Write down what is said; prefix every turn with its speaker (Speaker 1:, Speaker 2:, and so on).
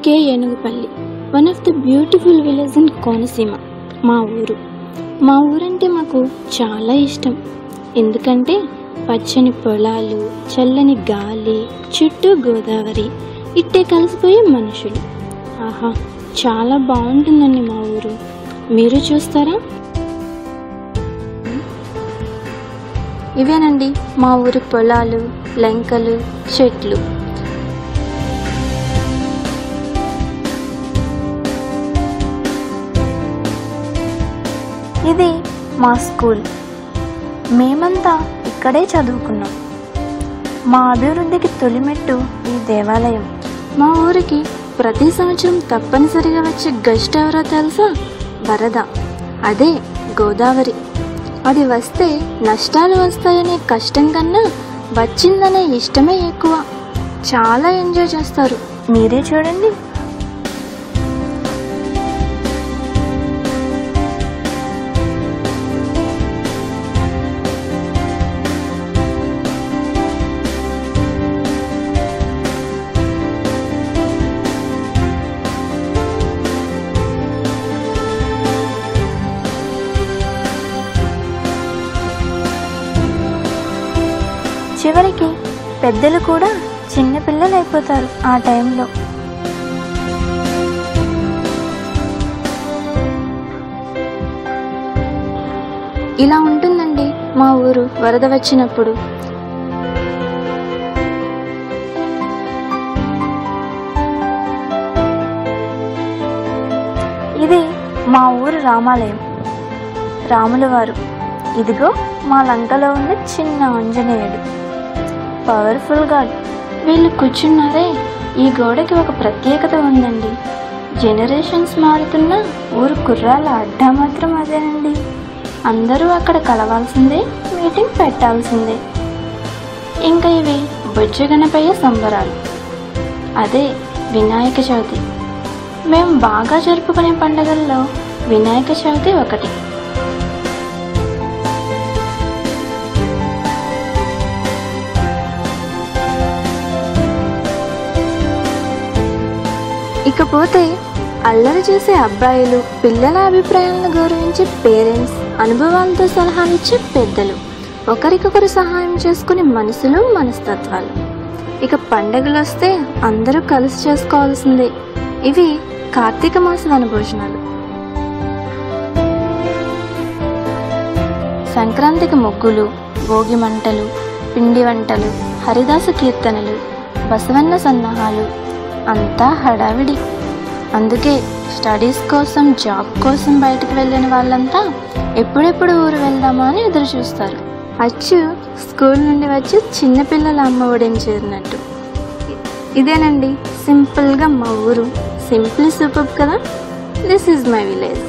Speaker 1: K Enugupalli, one of the beautiful village in Konaseema. మా ఊరంటే మాకు చాలా ఇష్టం. ఎందుకంటే పచ్చని పొలాలు, చల్లని గాలి, చుట్టూ గోదావరి, ఇట్టే కలిసిపోయే మనుషులు. ఆహా, చాలా బాగుంటుందండి మా ఊరు. మీరు చూస్తారా? ఇవేనండి మా ఊరి పొలాలు, లంకలు, చెట్లు.
Speaker 2: ఇది మా స్కూల్. మేమంతా ఇక్కడే చదువుకున్నాం. మా అభివృద్ధికి తొలిమెట్టు ఈ దేవాలయం.
Speaker 1: మా ఊరికి ప్రతి సంవత్సరం తప్పనిసరిగా వచ్చే గెస్ట్ ఎవరో తెలుసా? వరద, అదే గోదావరి. అది వస్తే నష్టాలు వస్తాయనే కష్టం కన్నా వచ్చిందనే ఇష్టమే ఎక్కువ. చాలా ఎంజాయ్ చేస్తారు.
Speaker 2: మీరే చూడండి. చివరికి పెద్దలు కూడా చిన్నపిల్లలు అయిపోతారు ఆ టైంలో.
Speaker 1: ఇలా ఉంటుందండి మా ఊరు వరద వచ్చినప్పుడు.
Speaker 2: ఇది మా ఊరు రామాలయం, రాముల వారు. ఇదిగో మా లంకలో ఉన్న చిన్న ఆంజనేయుడు, పవర్ఫుల్ గాడ్.
Speaker 1: వీళ్ళు కూర్చున్నారే, ఈ గోడకి ఒక ప్రత్యేకత ఉందండి. జనరేషన్స్ మారుతున్న ఊరు కుర్రాల అడ్డా మాత్రం అదేనండి. అందరూ అక్కడ కలవాల్సిందే, మీటింగ్ పెట్టాల్సిందే. ఇంకా ఇవి బొజ్జ గణపయ్య సంబరాలు, అదే వినాయక చవితి. మేము బాగా జరుపుకునే పండుగల్లో వినాయక చవితి ఒకటి. ఇకపోతే అల్లరి చేసే అబ్బాయిలు, పిల్లల అభిప్రాయాలను గౌరవించే పేరెంట్స్, అనుభవాలతో సలహాలిచ్చే పెద్దలు, ఒకరికొకరు సహాయం చేసుకునే మనసులు, మనస్తత్వాలు. ఇక పండగలు వస్తే అందరూ కలిసి చేసుకోవాల్సిందే. ఇవి కార్తీక మాస వనభోజనాలు. సంక్రాంతికి ముగ్గులు, భోగి మంటలు, పిండి వంటలు, హరిదాసు కీర్తనలు, బసవన్న సన్నాహాలు, అంతా హడావిడి. అందుకే స్టడీస్ కోసం, జాబ్ కోసం బయటకు వెళ్ళిన వాళ్ళంతా ఎప్పుడెప్పుడు ఊరు వెళ్దామా అని ఎదురు చూస్తారు. అచ్చు స్కూల్ నుండి వచ్చి చిన్నపిల్లల అమ్మ ఒడిని చేరినట్టు. ఇదేనండి సింపుల్గా మా ఊరు. సింప్లీ సూపర్ కదా. This is my village.